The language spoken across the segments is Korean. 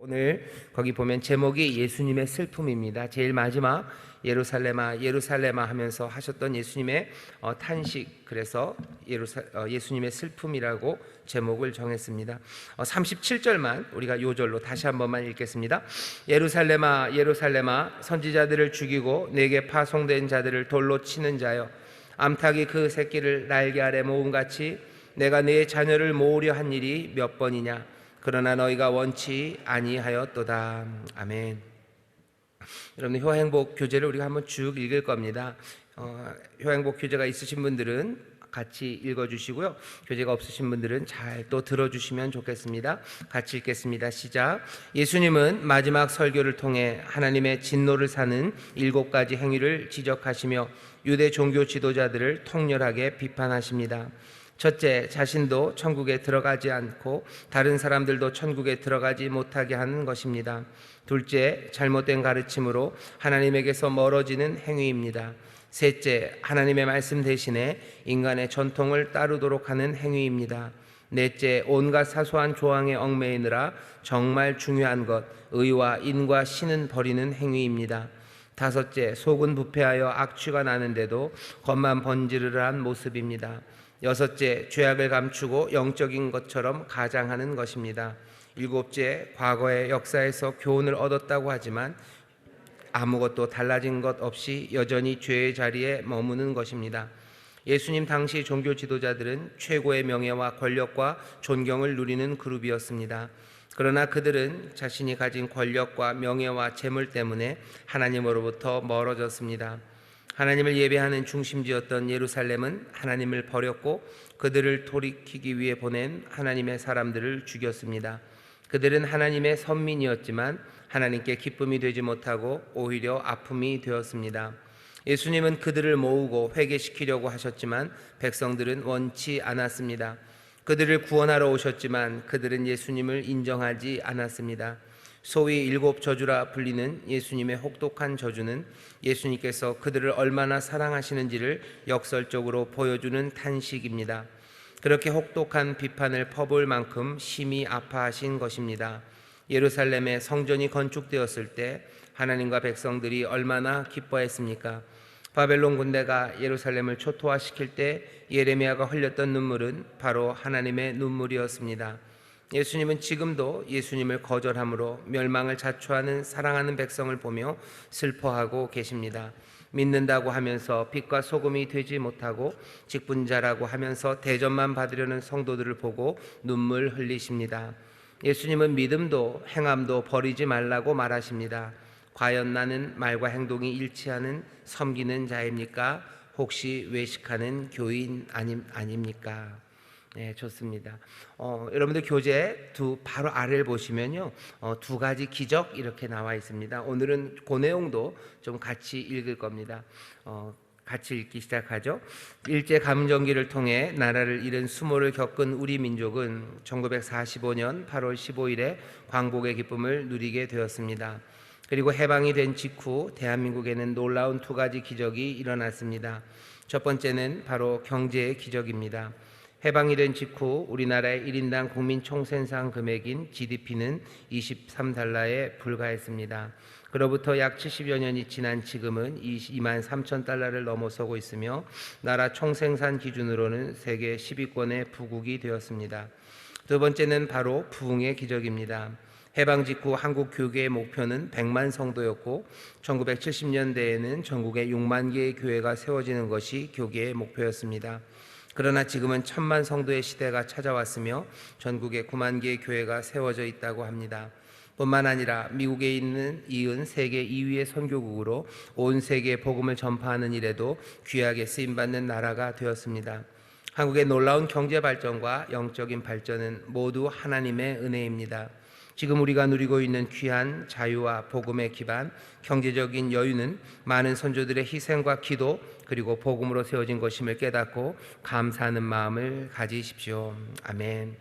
오늘 거기 보면 제목이 예수님의 슬픔입니다. 제일 마지막 예루살렘아 예루살렘아 하면서 하셨던 예수님의 탄식, 그래서 예수님의 슬픔이라고 제목을 정했습니다. 37절만 우리가 요절로 다시 한 번만 읽겠습니다. 예루살렘아 예루살렘아 선지자들을 죽이고 내게 파송된 자들을 돌로 치는 자여, 암탉이 그 새끼를 날개 아래 모음같이 내가 네 자녀를 모으려 한 일이 몇 번이냐. 그러나 너희가 원치 아니하였도다. 아멘. 여러분, 효행복 교재를 우리가 한번 쭉 읽을 겁니다. 효행복 교재가 있으신 분들은 같이 읽어주시고요, 교재가 없으신 분들은 잘 또 들어주시면 좋겠습니다. 같이 읽겠습니다. 시작. 예수님은 마지막 설교를 통해 하나님의 진노를 사는 7가지 행위를 지적하시며 유대 종교 지도자들을 통렬하게 비판하십니다. 첫째, 자신도 천국에 들어가지 않고 다른 사람들도 천국에 들어가지 못하게 하는 것입니다. 둘째, 잘못된 가르침으로 하나님에게서 멀어지는 행위입니다. 셋째, 하나님의 말씀 대신에 인간의 전통을 따르도록 하는 행위입니다. 넷째, 온갖 사소한 조항에 얽매이느라 정말 중요한 것, 의와 인과 신은 버리는 행위입니다. 다섯째, 속은 부패하여 악취가 나는데도 겉만 번지르르한 모습입니다. 여섯째, 죄악을 감추고 영적인 것처럼 가장하는 것입니다. 일곱째, 과거의 역사에서 교훈을 얻었다고 하지만 아무것도 달라진 것 없이 여전히 죄의 자리에 머무는 것입니다. 예수님 당시 종교 지도자들은 최고의 명예와 권력과 존경을 누리는 그룹이었습니다. 그러나 그들은 자신이 가진 권력과 명예와 재물 때문에 하나님으로부터 멀어졌습니다. 하나님을 예배하는 중심지였던 예루살렘은 하나님을 버렸고 그들을 돌이키기 위해 보낸 하나님의 사람들을 죽였습니다. 그들은 하나님의 선민이었지만 하나님께 기쁨이 되지 못하고 오히려 아픔이 되었습니다. 예수님은 그들을 모으고 회개시키려고 하셨지만 백성들은 원치 않았습니다. 그들을 구원하러 오셨지만 그들은 예수님을 인정하지 않았습니다. 소위 7저주라 불리는 예수님의 혹독한 저주는 예수님께서 그들을 얼마나 사랑하시는지를 역설적으로 보여주는 탄식입니다. 그렇게 혹독한 비판을 퍼부을 만큼 심히 아파하신 것입니다. 예루살렘의 성전이 건축되었을 때 하나님과 백성들이 얼마나 기뻐했습니까? 바벨론 군대가 예루살렘을 초토화시킬 때 예레미야가 흘렸던 눈물은 바로 하나님의 눈물이었습니다. 예수님은 지금도 예수님을 거절함으로 멸망을 자초하는 사랑하는 백성을 보며 슬퍼하고 계십니다. 믿는다고 하면서 빛과 소금이 되지 못하고 직분자라고 하면서 대접만 받으려는 성도들을 보고 눈물 흘리십니다. 예수님은 믿음도 행함도 버리지 말라고 말하십니다. 과연 나는 말과 행동이 일치하는 섬기는 자입니까? 혹시 외식하는 교인 아닙니까? 네, 좋습니다. 여러분들 교재 바로 아래를 보시면요, 2가지 기적 이렇게 나와 있습니다. 오늘은 그 내용도 좀 같이 읽을 겁니다. 같이 읽기 시작하죠. 일제 감정기를 통해 나라를 잃은 수모를 겪은 우리 민족은 1945년 8월 15일에 광복의 기쁨을 누리게 되었습니다. 그리고 해방이 된 직후 대한민국에는 놀라운 2가지 기적이 일어났습니다. 첫 번째는 바로 경제의 기적입니다. 해방이 된 직후 우리나라의 1인당 국민 총생산 금액인 GDP는 23달러에 불과했습니다. 그로부터 약 70여 년이 지난 지금은 22만 3천 달러를 넘어서고 있으며 나라 총생산 기준으로는 세계 10위권의 부국이 되었습니다. 두 번째는 바로 부흥의 기적입니다. 해방 직후 한국 교계의 목표는 100만 성도였고 1970년대에는 전국에 6만 개의 교회가 세워지는 것이 교계의 목표였습니다. 그러나 지금은 1000만 성도의 시대가 찾아왔으며 전국에 9만 개의 교회가 세워져 있다고 합니다. 뿐만 아니라 미국에 있는 이은 세계 2위의 선교국으로 온 세계에 복음을 전파하는 일에도 귀하게 쓰임받는 나라가 되었습니다. 한국의 놀라운 경제 발전과 영적인 발전은 모두 하나님의 은혜입니다. 지금 우리가 누리고 있는 귀한 자유와 복음의 기반, 경제적인 여유는 많은 선조들의 희생과 기도 그리고 복음으로 세워진 것임을 깨닫고 감사하는 마음을 가지십시오. 아멘.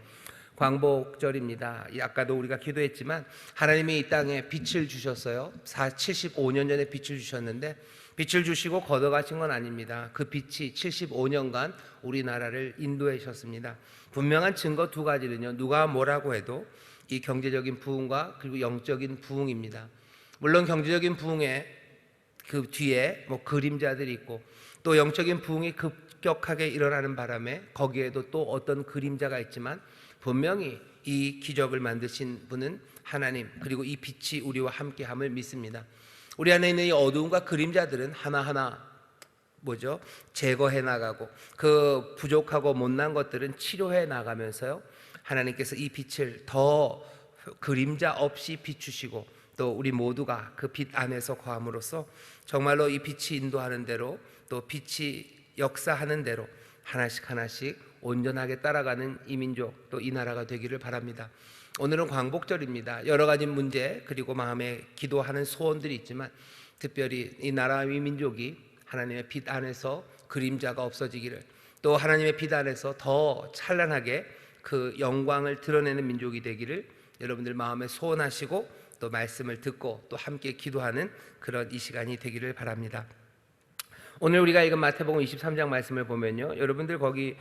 광복절입니다. 아까도 우리가 기도했지만 하나님이 이 땅에 빛을 주셨어요. 75년 전에 빛을 주셨는데 빛을 주시고 걷어가신 건 아닙니다. 그 빛이 75년간 우리나라를 인도하셨습니다. 분명한 증거 2가지는요, 누가 뭐라고 해도 이 경제적인 부흥과 그리고 영적인 부흥입니다. 물론 경제적인 부흥에 그 뒤에 뭐 그림자들이 있고 또 영적인 부흥이 급격하게 일어나는 바람에 거기에도 또 어떤 그림자가 있지만 분명히 이 기적을 만드신 분은 하나님, 그리고 이 빛이 우리와 함께함을 믿습니다. 우리 안에 있는 이 어두움과 그림자들은 하나하나 제거해 나가고 그 부족하고 못난 것들은 치료해 나가면서요, 하나님께서 이 빛을 더 그림자 없이 비추시고 또 우리 모두가 그 빛 안에서 거함으로써 정말로 이 빛이 인도하는 대로 또 빛이 역사하는 대로 하나씩 하나씩 온전하게 따라가는 이 민족, 또 이 나라가 되기를 바랍니다. 오늘은 광복절입니다. 여러 가지 문제 그리고 마음에 기도하는 소원들이 있지만 특별히 이 나라와 이 민족이 하나님의 빛 안에서 그림자가 없어지기를, 또 하나님의 빛 안에서 더 찬란하게 그 영광을 드러내는 민족이 되기를 여러분들 마음에 소원하시고 또 말씀을 듣고 또 함께 기도하는 그런 이 시간이 되기를 바랍니다. 오늘 우리가 읽은 마태복음 23장 말씀을 보면요, 여러분들 거기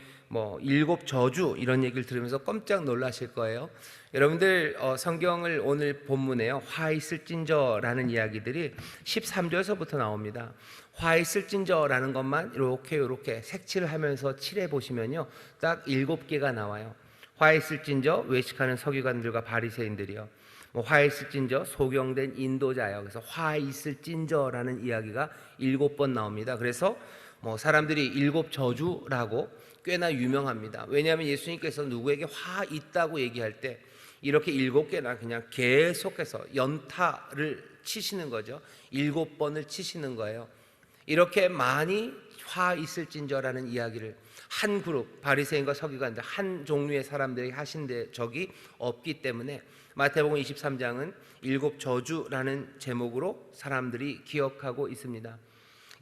일곱 저주 이런 얘기를 들으면서 깜짝 놀라실 거예요. 여러분들 성경을 오늘 본문에요, 화 있을진저라는 이야기들이 13절서부터 나옵니다. 화 있을진저라는 것만 이렇게 색칠을 하면서 칠해 보시면요, 딱 7개가 나와요. 화 있을진저 외식하는 서기관들과 바리새인들이요, 화 있을진저 소경된 인도자요. 그래서 화 있을진저라는 이야기가 7번 나옵니다. 그래서 사람들이 7 저주라고 꽤나 유명합니다. 왜냐하면 예수님께서 누구에게 화 있다고 얘기할 때 이렇게 7개나 그냥 계속해서 연타를 치시는 거죠. 7번을 치시는 거예요. 이렇게 많이 화 있을진저라는 이야기를 한 그룹 바리새인과 서기관들 한 종류의 사람들이 하신 적이 없기 때문에 마태복음 23장은 7 저주라는 제목으로 사람들이 기억하고 있습니다.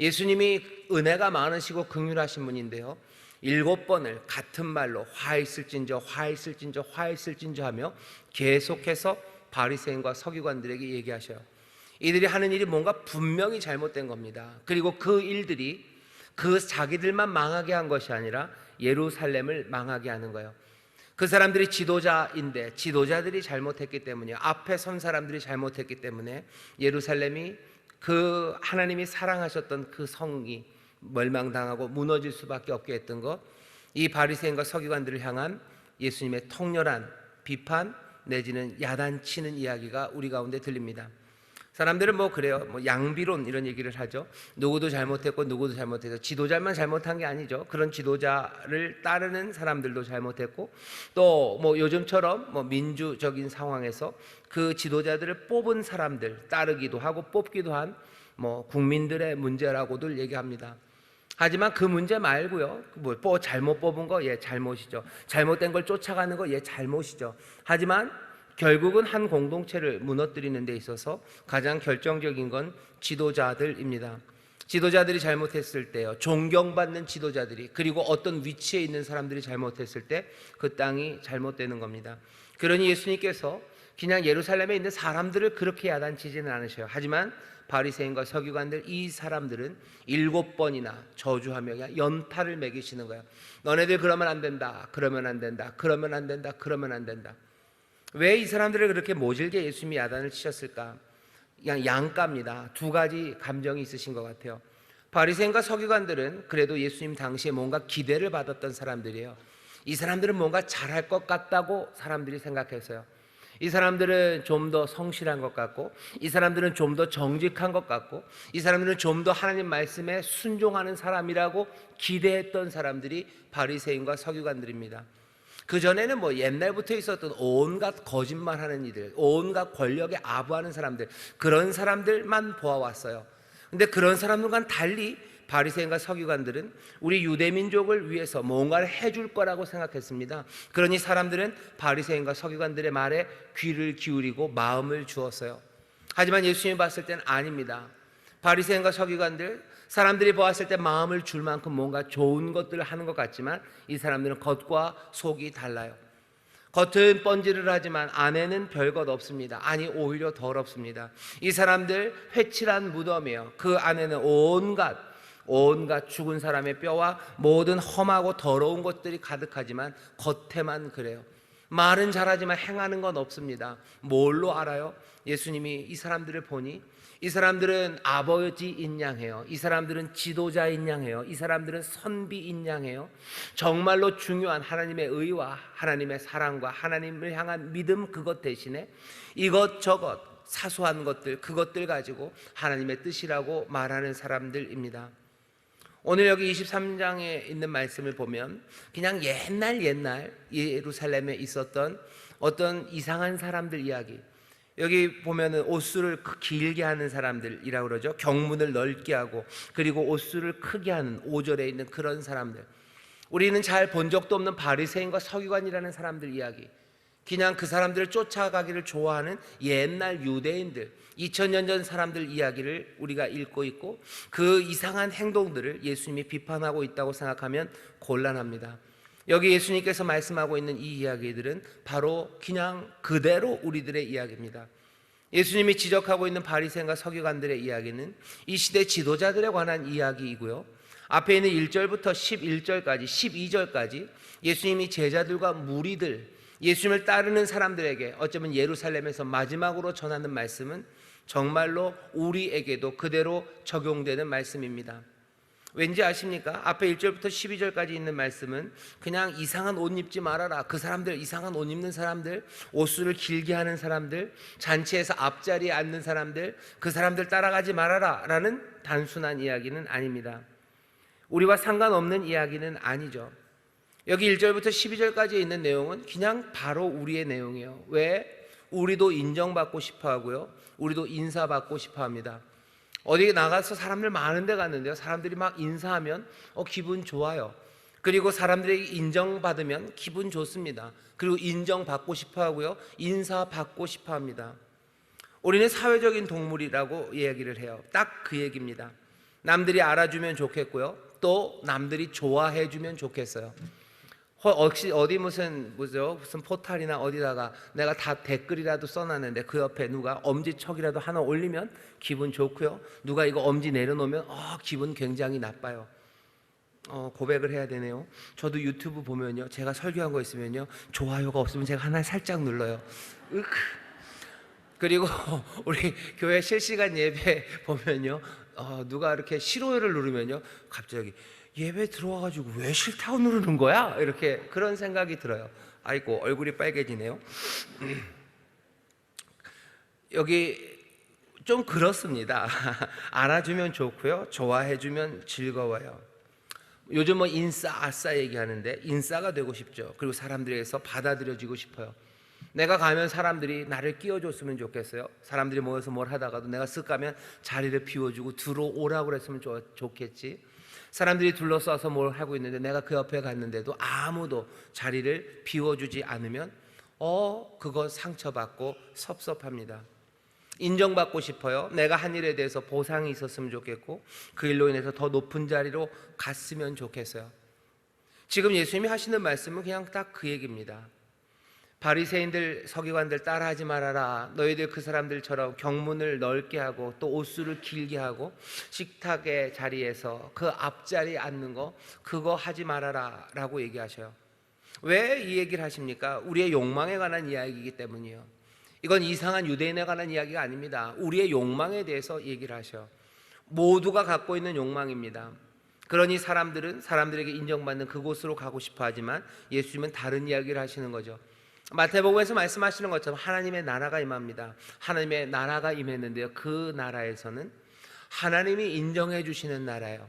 예수님이 은혜가 많으시고 긍휼하신 분인데요, 7번을 같은 말로 화 있을진저 화 있을진저 화 있을진저 하며 계속해서 바리새인과 서기관들에게 얘기하셔요. 이들이 하는 일이 뭔가 분명히 잘못된 겁니다. 그리고 그 일들이 그 자기들만 망하게 한 것이 아니라 예루살렘을 망하게 하는 거예요. 그 사람들이 지도자인데 지도자들이 잘못했기 때문이에요. 앞에 선 사람들이 잘못했기 때문에 예루살렘이 그 하나님이 사랑하셨던 그 성이 멸망당하고 무너질 수밖에 없게 했던 것, 이 바리새인과 서기관들을 향한 예수님의 통렬한 비판 내지는 야단치는 이야기가 우리 가운데 들립니다. 사람들은 그래요. 양비론 이런 얘기를 하죠. 누구도 잘못했고 누구도 잘못해서 지도자만 잘못한 게 아니죠. 그런 지도자를 따르는 사람들도 잘못했고 또 요즘처럼 민주적인 상황에서 그 지도자들을 뽑은 사람들 따르기도 하고 뽑기도 한 국민들의 문제라고들 얘기합니다. 하지만 그 문제 말고요, 잘못 뽑은 거 잘못이죠. 잘못된 걸 쫓아가는 거 잘못이죠. 하지만 결국은 한 공동체를 무너뜨리는 데 있어서 가장 결정적인 건 지도자들입니다. 지도자들이 잘못했을 때요, 존경받는 지도자들이, 그리고 어떤 위치에 있는 사람들이 잘못했을 때 그 땅이 잘못되는 겁니다. 그러니 예수님께서 그냥 예루살렘에 있는 사람들을 그렇게 야단치지는 않으셔요. 하지만 바리새인과 서기관들 이 사람들은 7번이나 저주하며 연타를 매기시는 거예요. 너네들 그러면 안 된다, 그러면 안 된다, 그러면 안 된다, 그러면 안 된다. 왜 이 사람들을 그렇게 모질게 예수님이 야단을 치셨을까? 그냥 양가입니다. 2가지 감정이 있으신 것 같아요. 바리새인과 서기관들은 그래도 예수님 당시에 뭔가 기대를 받았던 사람들이에요. 이 사람들은 뭔가 잘할 것 같다고 사람들이 생각했어요. 이 사람들은 좀 더 성실한 것 같고, 이 사람들은 좀 더 정직한 것 같고, 이 사람들은 좀 더 하나님 말씀에 순종하는 사람이라고 기대했던 사람들이 바리새인과 서기관들입니다. 그전에는 옛날부터 있었던 온갖 거짓말하는 이들, 온갖 권력에 아부하는 사람들, 그런 사람들만 보아왔어요. 근데 그런 사람들과는 달리 바리새인과 서기관들은 우리 유대민족을 위해서 뭔가를 해줄 거라고 생각했습니다. 그러니 사람들은 바리새인과 서기관들의 말에 귀를 기울이고 마음을 주었어요. 하지만 예수님이 봤을 때는 아닙니다. 바리새인과 서기관들, 사람들이 보았을 때 마음을 줄 만큼 뭔가 좋은 것들을 하는 것 같지만 이 사람들은 겉과 속이 달라요. 겉은 번지를 하지만 안에는 별것 없습니다. 아니 오히려 더럽습니다. 이 사람들 회칠한 무덤이에요. 그 안에는 온갖 죽은 사람의 뼈와 모든 험하고 더러운 것들이 가득하지만 겉에만 그래요. 말은 잘하지만 행하는 건 없습니다. 뭘로 알아요? 예수님이 이 사람들을 보니 이 사람들은 아버지인 양해요. 이 사람들은 지도자인 양해요. 이 사람들은 선비인 양해요. 정말로 중요한 하나님의 의와 하나님의 사랑과 하나님을 향한 믿음, 그것 대신에 이것저것 사소한 것들, 그것들 가지고 하나님의 뜻이라고 말하는 사람들입니다. 오늘 여기 23장에 있는 말씀을 보면 그냥 옛날 예루살렘에 있었던 어떤 이상한 사람들 이야기, 여기 보면은 옷수를 길게 하는 사람들이라고 그러죠. 경문을 넓게 하고 그리고 옷수를 크게 하는 5절에 있는 그런 사람들, 우리는 잘 본 적도 없는 바리새인과 서기관이라는 사람들 이야기, 그냥 그 사람들을 쫓아가기를 좋아하는 옛날 유대인들, 2000년 전 사람들 이야기를 우리가 읽고 있고 그 이상한 행동들을 예수님이 비판하고 있다고 생각하면 곤란합니다. 여기 예수님께서 말씀하고 있는 이 이야기들은 바로 그냥 그대로 우리들의 이야기입니다. 예수님이 지적하고 있는 바리새인과 서기관들의 이야기는 이 시대 지도자들에 관한 이야기이고요, 앞에 있는 1절부터 11절까지 12절까지 예수님이 제자들과 무리들, 예수님을 따르는 사람들에게 어쩌면 예루살렘에서 마지막으로 전하는 말씀은 정말로 우리에게도 그대로 적용되는 말씀입니다. 왠지 아십니까? 앞에 1절부터 12절까지 있는 말씀은 그냥 이상한 옷 입지 말아라, 그 사람들, 이상한 옷 입는 사람들, 옷수를 길게 하는 사람들, 잔치에서 앞자리에 앉는 사람들, 그 사람들 따라가지 말아라 라는 단순한 이야기는 아닙니다. 우리와 상관없는 이야기는 아니죠. 여기 1절부터 12절까지 있는 내용은 그냥 바로 우리의 내용이에요. 왜? 우리도 인정받고 싶어 하고요, 우리도 인사받고 싶어 합니다. 어디 나가서 사람들 많은 데 갔는데요, 사람들이 막 인사하면 기분 좋아요. 그리고 사람들에게 인정받으면 기분 좋습니다. 그리고 인정받고 싶어 하고요, 인사받고 싶어 합니다. 우리는 사회적인 동물이라고 이야기를 해요. 딱 그 얘기입니다. 남들이 알아주면 좋겠고요, 또 남들이 좋아해주면 좋겠어요. 혹시 어디 무슨 포탈이나 어디다가 내가 다 댓글이라도 써놨는데 그 옆에 누가 엄지척이라도 하나 올리면 기분 좋고요, 누가 이거 엄지 내려놓으면 기분 굉장히 나빠요. 고백을 해야 되네요. 저도 유튜브 보면요, 제가 설교한 거 있으면요, 좋아요가 없으면 제가 하나 살짝 눌러요. 그리고 우리 교회 실시간 예배 보면요, 누가 이렇게 싫어요를 누르면요, 갑자기 예배 들어와가지고 왜 싫다고 누르는 거야? 이렇게 그런 생각이 들어요. 아이고, 얼굴이 빨개지네요. 여기 좀 그렇습니다. 알아주면 좋고요, 좋아해주면 즐거워요. 요즘 인싸 아싸 얘기하는데 인싸가 되고 싶죠. 그리고 사람들에게서 받아들여지고 싶어요. 내가 가면 사람들이 나를 끼워줬으면 좋겠어요. 사람들이 모여서 뭘 하다가도 내가 쓱 가면 자리를 비워주고 들어오라고 그랬으면 좋겠지. 사람들이 둘러싸서 뭘 하고 있는데 내가 그 옆에 갔는데도 아무도 자리를 비워주지 않으면 그거 상처받고 섭섭합니다. 인정받고 싶어요. 내가 한 일에 대해서 보상이 있었으면 좋겠고 그 일로 인해서 더 높은 자리로 갔으면 좋겠어요. 지금 예수님이 하시는 말씀은 그냥 딱 그 얘기입니다. 바리새인들, 서기관들 따라하지 말아라. 너희들 그 사람들처럼 경문을 넓게 하고 또 옷수를 길게 하고 식탁의 자리에서 그 앞자리에 앉는 거, 그거 하지 말아라 라고 얘기하셔요. 왜 이 얘기를 하십니까? 우리의 욕망에 관한 이야기이기 때문이에요. 이건 이상한 유대인에 관한 이야기가 아닙니다. 우리의 욕망에 대해서 얘기를 하셔. 모두가 갖고 있는 욕망입니다. 그러니 사람들은 사람들에게 인정받는 그곳으로 가고 싶어 하지만 예수님은 다른 이야기를 하시는 거죠. 마태복음에서 말씀하시는 것처럼 하나님의 나라가 임합니다. 하나님의 나라가 임했는데요, 그 나라에서는 하나님이 인정해 주시는 나라예요.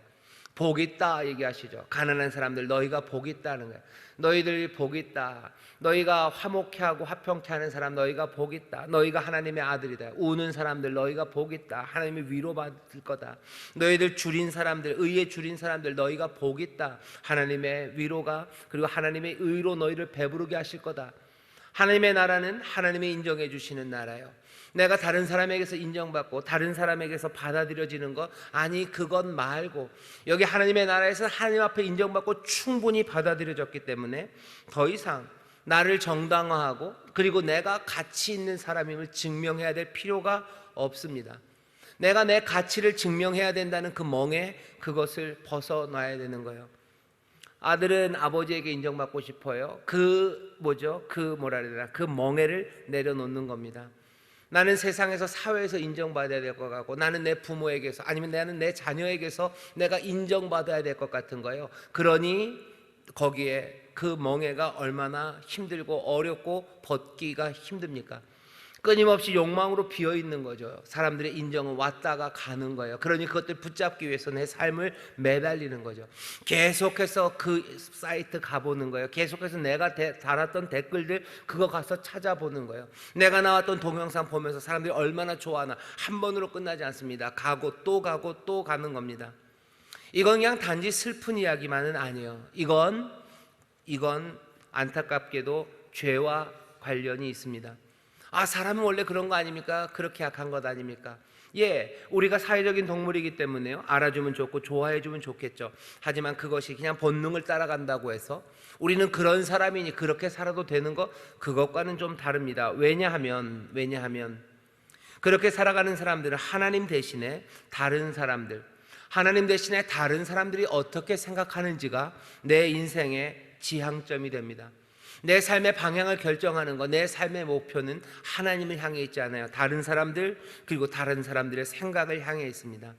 복 있다 얘기하시죠. 가난한 사람들, 너희가 복 있다는 거예요. 너희들이 복 있다. 너희가 화목해 하고 화평케 하는 사람, 너희가 복 있다. 너희가 하나님의 아들이다. 우는 사람들, 너희가 복 있다. 하나님이 위로받을 거다. 너희들 줄인 사람들, 의에 줄인 사람들, 너희가 복 있다. 하나님의 위로가, 그리고 하나님의 의로 너희를 배부르게 하실 거다. 하나님의 나라는 하나님이 인정해 주시는 나라예요. 내가 다른 사람에게서 인정받고 다른 사람에게서 받아들여지는 것, 아니 그건 말고 여기 하나님의 나라에서는 하나님 앞에 인정받고 충분히 받아들여졌기 때문에 더 이상 나를 정당화하고 그리고 내가 가치 있는 사람임을 증명해야 될 필요가 없습니다. 내가 내 가치를 증명해야 된다는 그 멍에 그것을 벗어놔야 되는 거예요. 아들은 아버지에게 인정받고 싶어요. 그 뭐라 그래야 되나, 그 멍에를 내려놓는 겁니다. 나는 세상에서, 사회에서 인정받아야 될 것 같고, 나는 내 부모에게서, 아니면 나는 내 자녀에게서 내가 인정받아야 될 것 같은 거예요. 그러니 거기에 그 멍에가 얼마나 힘들고 어렵고 벗기가 힘듭니까? 끊임없이 욕망으로 비어 있는 거죠. 사람들의 인정은 왔다가 가는 거예요. 그러니 그것들 붙잡기 위해서 내 삶을 매달리는 거죠. 계속해서 그 사이트 가보는 거예요. 계속해서 내가 달았던 댓글들 그거 가서 찾아보는 거예요. 내가 나왔던 동영상 보면서 사람들이 얼마나 좋아하나. 한 번으로 끝나지 않습니다. 가고 또 가고 또 가는 겁니다. 이건 그냥 단지 슬픈 이야기만은 아니에요. 이건 안타깝게도 죄와 관련이 있습니다. 사람은 원래 그런 거 아닙니까? 그렇게 약한 것 아닙니까? 우리가 사회적인 동물이기 때문에요, 알아주면 좋고 좋아해주면 좋겠죠. 하지만 그것이 그냥 본능을 따라간다고 해서 우리는 그런 사람이니 그렇게 살아도 되는 것, 그것과는 좀 다릅니다. 왜냐하면 그렇게 살아가는 사람들은 하나님 대신에 다른 사람들이 어떻게 생각하는지가 내 인생의 지향점이 됩니다. 내 삶의 방향을 결정하는 것, 내 삶의 목표는 하나님을 향해 있지 않아요. 다른 사람들, 그리고 다른 사람들의 생각을 향해 있습니다.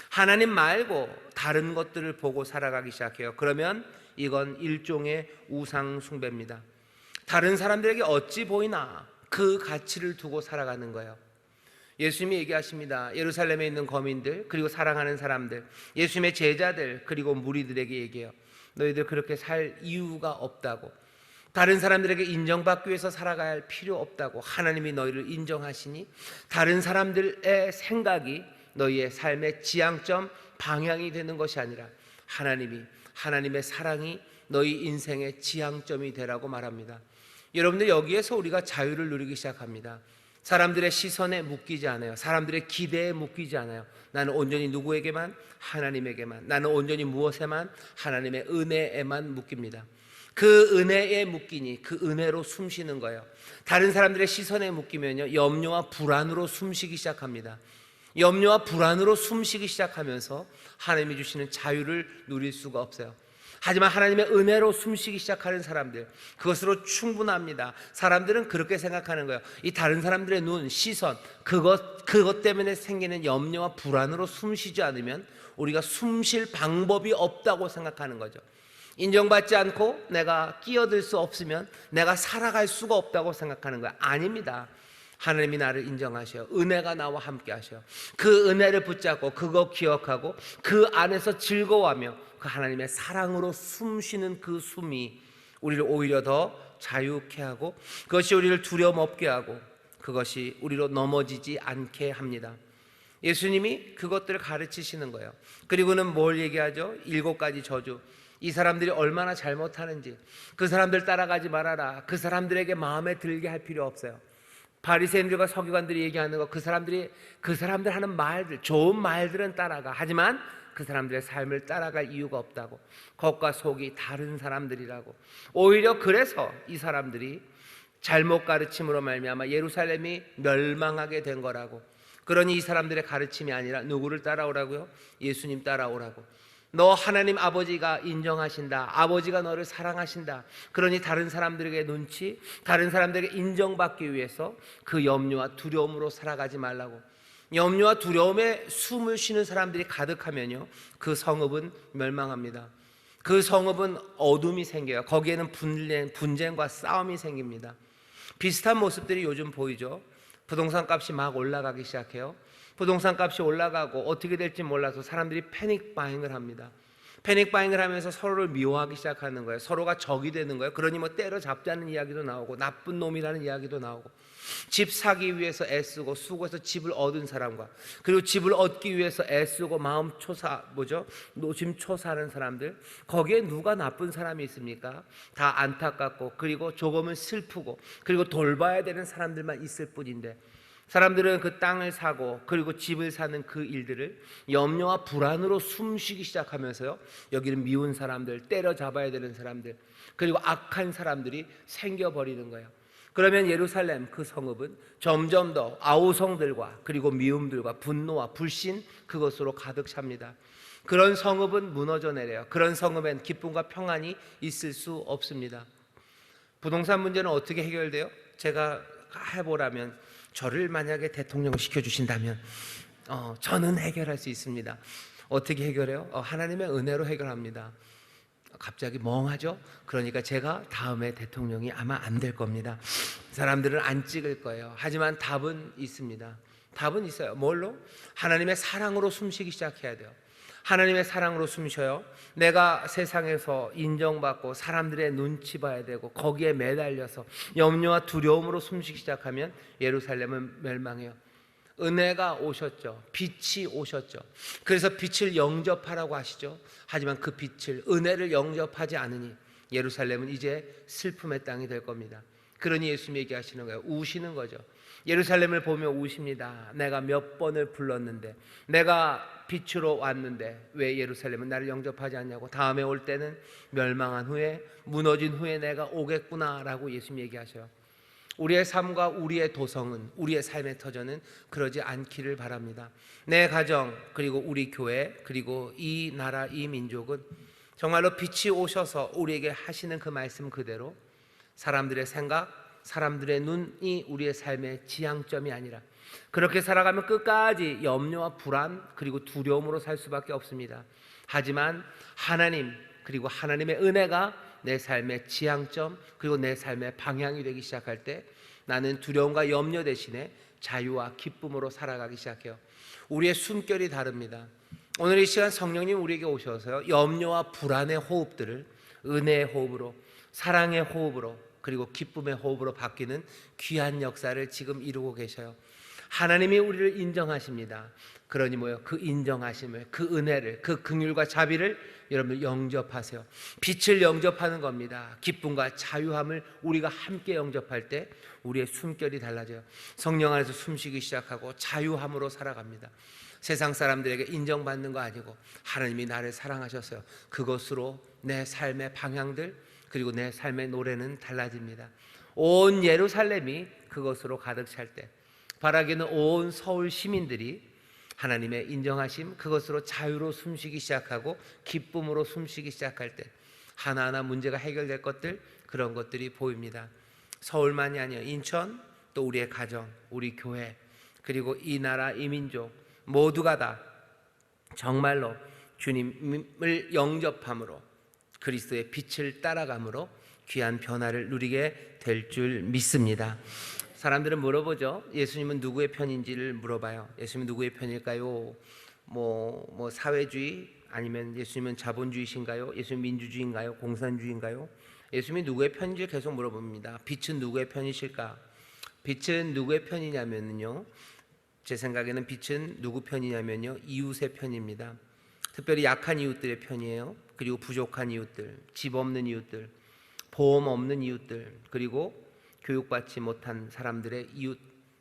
하나님 말고 다른 것들을 보고 살아가기 시작해요. 그러면 이건 일종의 우상 숭배입니다. 다른 사람들에게 어찌 보이나 그 가치를 두고 살아가는 거예요. 예수님이 얘기하십니다. 예루살렘에 있는 거민들, 그리고 사랑하는 사람들, 예수님의 제자들, 그리고 무리들에게 얘기해요. 너희들 그렇게 살 이유가 없다고. 다른 사람들에게 인정받기 위해서 살아가야 할 필요 없다고. 하나님이 너희를 인정하시니 다른 사람들의 생각이 너희의 삶의 지향점, 방향이 되는 것이 아니라 하나님의 사랑이 너희 인생의 지향점이 되라고 말합니다. 여러분들, 여기에서 우리가 자유를 누리기 시작합니다. 사람들의 시선에 묶이지 않아요. 사람들의 기대에 묶이지 않아요. 나는 온전히 누구에게만? 하나님에게만. 나는 온전히 무엇에만? 하나님의 은혜에만 묶입니다. 그 은혜에 묶이니 그 은혜로 숨쉬는 거예요. 다른 사람들의 시선에 묶이면요, 염려와 불안으로 숨쉬기 시작합니다. 염려와 불안으로 숨쉬기 시작하면서 하나님이 주시는 자유를 누릴 수가 없어요. 하지만 하나님의 은혜로 숨쉬기 시작하는 사람들, 그것으로 충분합니다. 사람들은 그렇게 생각하는 거예요. 이 다른 사람들의 눈, 시선, 그것 때문에 생기는 염려와 불안으로 숨쉬지 않으면 우리가 숨쉴 방법이 없다고 생각하는 거죠. 인정받지 않고 내가 끼어들 수 없으면 내가 살아갈 수가 없다고 생각하는 거예요. 아닙니다. 하나님이 나를 인정하셔요. 은혜가 나와 함께 하셔요. 그 은혜를 붙잡고 그거 기억하고 그 안에서 즐거워하며 그 하나님의 사랑으로 숨쉬는 그 숨이 우리를 오히려 더 자유케 하고, 그것이 우리를 두려움 없게 하고, 그것이 우리로 넘어지지 않게 합니다. 예수님이 그것들을 가르치시는 거예요. 그리고는 뭘 얘기하죠? 7가지 저주. 이 사람들이 얼마나 잘못하는지, 그 사람들 따라가지 말아라. 그 사람들에게 마음에 들게 할 필요 없어요. 바리새인들과 서기관들이 얘기하는 거, 그 사람들 하는 말들, 좋은 말들은 따라가. 하지만 그 사람들의 삶을 따라갈 이유가 없다고. 겉과 속이 다른 사람들이라고. 오히려 그래서 이 사람들이 잘못 가르침으로 말미암아 예루살렘이 멸망하게 된 거라고. 그러니 이 사람들의 가르침이 아니라 누구를 따라오라고요? 예수님 따라오라고. 너 하나님 아버지가 인정하신다. 아버지가 너를 사랑하신다. 그러니 다른 사람들에게 눈치, 다른 사람들에게 인정받기 위해서 그 염려와 두려움으로 살아가지 말라고. 염려와 두려움에 숨을 쉬는 사람들이 가득하면요, 그 성읍은 멸망합니다. 그 성읍은 어둠이 생겨요. 거기에는 분쟁과 싸움이 생깁니다. 비슷한 모습들이 요즘 보이죠. 부동산 값이 막 올라가기 시작해요. 부동산 값이 올라가고 어떻게 될지 몰라서 사람들이 패닉 바잉을 합니다. 패닉 바잉을 하면서 서로를 미워하기 시작하는 거예요. 서로가 적이 되는 거예요. 그러니 때려잡자는 이야기도 나오고 나쁜 놈이라는 이야기도 나오고, 집 사기 위해서 애쓰고 수고해서 집을 얻은 사람과, 그리고 집을 얻기 위해서 애쓰고 노심초사하는 사람들, 거기에 누가 나쁜 사람이 있습니까? 다 안타깝고, 그리고 조금은 슬프고, 그리고 돌봐야 되는 사람들만 있을 뿐인데, 사람들은 그 땅을 사고 그리고 집을 사는 그 일들을 염려와 불안으로 숨쉬기 시작하면서요, 여기는 미운 사람들, 때려잡아야 되는 사람들, 그리고 악한 사람들이 생겨버리는 거예요. 그러면 예루살렘 그 성읍은 점점 더 아우성들과 그리고 미움들과 분노와 불신, 그것으로 가득 찹니다. 그런 성읍은 무너져 내려요. 그런 성읍엔 기쁨과 평안이 있을 수 없습니다. 부동산 문제는 어떻게 해결돼요? 제가 해보라면, 저를 만약에 대통령 시켜주신다면 저는 해결할 수 있습니다. 어떻게 해결해요? 하나님의 은혜로 해결합니다. 갑자기 멍하죠? 그러니까 제가 다음에 대통령이 아마 안 될 겁니다. 사람들은 안 찍을 거예요. 하지만 답은 있습니다. 답은 있어요. 뭘로? 하나님의 사랑으로 숨쉬기 시작해야 돼요. 하나님의 사랑으로 숨쉬어요. 내가 세상에서 인정받고 사람들의 눈치 봐야 되고 거기에 매달려서 염려와 두려움으로 숨쉬기 시작하면 예루살렘은 멸망해요. 은혜가 오셨죠. 빛이 오셨죠. 그래서 빛을 영접하라고 하시죠. 하지만 그 빛을, 은혜를 영접하지 않으니 예루살렘은 이제 슬픔의 땅이 될 겁니다. 그러니 예수님 얘기하시는 거예요. 우시는 거죠. 예루살렘을 보며 우십니다. 내가 몇 번을 불렀는데, 내가 빛으로 왔는데 왜 예루살렘은 나를 영접하지 않냐고. 다음에 올 때는 멸망한 후에, 무너진 후에 내가 오겠구나라고 예수님 얘기하셔요. 우리의 삶과 우리의 도성은, 우리의 삶의 터전은 그러지 않기를 바랍니다. 내 가정, 그리고 우리 교회, 그리고 이 나라, 이 민족은 정말로 빛이 오셔서 우리에게 하시는 그 말씀 그대로 사람들의 생각, 사람들의 눈이 우리의 삶의 지향점이 아니라 그렇게 살아가면 끝까지 염려와 불안 그리고 두려움으로 살 수밖에 없습니다. 하지만 하나님, 그리고 하나님의 은혜가 내 삶의 지향점, 그리고 내 삶의 방향이 되기 시작할 때 나는 두려움과 염려 대신에 자유와 기쁨으로 살아가기 시작해요. 우리의 숨결이 다릅니다. 오늘 이 시간 성령님 우리에게 오셔서요, 염려와 불안의 호흡들을 은혜의 호흡으로, 사랑의 호흡으로, 그리고 기쁨의 호흡으로 바뀌는 귀한 역사를 지금 이루고 계셔요. 하나님이 우리를 인정하십니다. 그러니 뭐요? 그 인정하심을, 그 은혜를, 그 긍휼과 자비를 여러분 영접하세요. 빛을 영접하는 겁니다. 기쁨과 자유함을 우리가 함께 영접할 때 우리의 숨결이 달라져요. 성령 안에서 숨쉬기 시작하고 자유함으로 살아갑니다. 세상 사람들에게 인정받는 거 아니고 하나님이 나를 사랑하셨어요. 그것으로 내 삶의 방향들, 그리고 내 삶의 노래는 달라집니다. 온 예루살렘이 그것으로 가득 찰 때, 바라기는 온 서울 시민들이 하나님의 인정하심, 그것으로 자유로 숨쉬기 시작하고 기쁨으로 숨쉬기 시작할 때 하나하나 문제가 해결될 것들, 그런 것들이 보입니다. 서울만이 아니에요. 인천, 또 우리의 가정, 우리 교회, 그리고 이 나라, 이 민족 모두가 다 정말로 주님을 영접함으로, 그리스도의 빛을 따라감으로 귀한 변화를 누리게 될 줄 믿습니다. 사람들은 물어보죠. 예수님은 누구의 편인지를 물어봐요. 예수님은 누구의 편일까요? 뭐 사회주의, 아니면 예수님은 자본주의신가요? 예수님 민주주의인가요? 공산주의인가요? 예수님이 누구의 편인지 계속 물어봅니다. 빛은 누구의 편이실까? 빛은 누구의 편이냐면요, 제 생각에는 빛은 누구 편이냐면요, 이웃의 편입니다. 특별히 약한 이웃들의 편이에요. 그리고 부족한 이웃들, 집 없는 이웃들, 보험 없는 이웃들, 그리고 교육받지 못한 사람들의 이웃,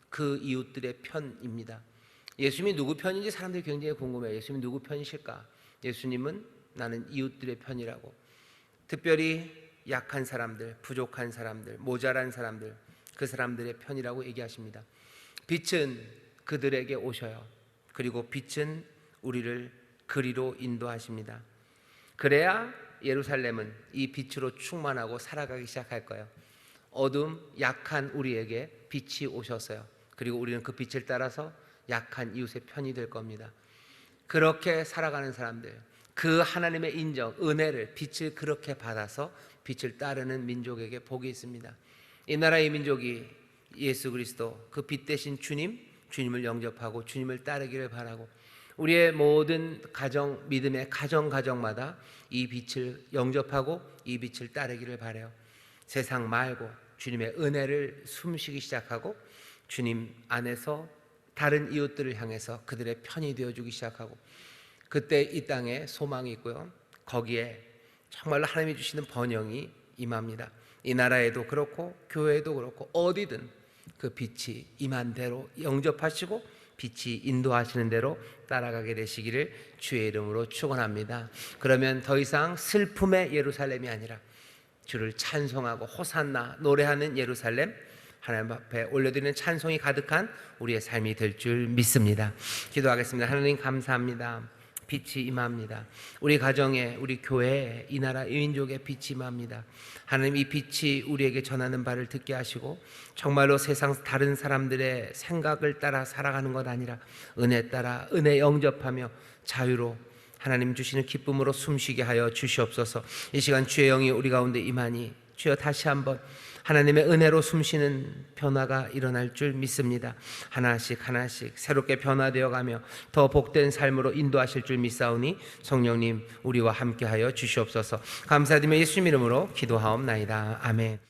그 이웃들의 편입니다. 예수님이 누구 편인지 사람들이 굉장히 궁금해요. 예수님이 누구 편이실까? 예수님은 나는 이웃들의 편이라고, 특별히 약한 사람들, 부족한 사람들, 모자란 사람들, 그 사람들의 편이라고 얘기하십니다. 빛은 그들에게 오셔요. 그리고 빛은 우리를 그리로 인도하십니다. 그래야 예루살렘은 이 빛으로 충만하고 살아가기 시작할 거예요. 어둠, 약한 우리에게 빛이 오셨어요. 그리고 우리는 그 빛을 따라서 약한 이웃의 편이 될 겁니다. 그렇게 살아가는 사람들, 그 하나님의 인정, 은혜를, 빛을 그렇게 받아서 빛을 따르는 민족에게 복이 있습니다. 이 나라의 민족이 예수 그리스도, 그 빛 대신 주님을 영접하고 주님을 따르기를 바라고, 우리의 모든 가정, 믿음의 가정마다 이 빛을 영접하고 이 빛을 따르기를 바라요. 세상 말고 주님의 은혜를 숨쉬기 시작하고 주님 안에서 다른 이웃들을 향해서 그들의 편이 되어주기 시작하고, 그때 이 땅에 소망이 있고요, 거기에 정말로 하나님이 주시는 번영이 임합니다. 이 나라에도 그렇고 교회에도 그렇고 어디든 그 빛이 임한 대로 영접하시고 빛이 인도하시는 대로 따라가게 되시기를 주의 이름으로 축원합니다. 그러면 더 이상 슬픔의 예루살렘이 아니라 주를 찬송하고 호산나 노래하는 예루살렘, 하나님 앞에 올려드리는 찬송이 가득한 우리의 삶이 될 줄 믿습니다. 기도하겠습니다. 하나님 감사합니다. 빛이 임합니다. 우리 가정에, 우리 교회에, 이 나라 이 민족에 빛이 임합니다. 하나님, 이 빛이 우리에게 전하는 바를 듣게 하시고 정말로 세상 다른 사람들의 생각을 따라 살아가는 것 아니라 은혜 따라 은혜 영접하며 자유로 하나님 주시는 기쁨으로 숨쉬게 하여 주시옵소서. 이 시간 주의 영이 우리 가운데 임하니 주여 다시 한번 하나님의 은혜로 숨쉬는 변화가 일어날 줄 믿습니다. 하나씩 하나씩 새롭게 변화되어 가며 더 복된 삶으로 인도하실 줄 믿사오니 성령님 우리와 함께하여 주시옵소서. 감사드리며 예수님 이름으로 기도하옵나이다. 아멘.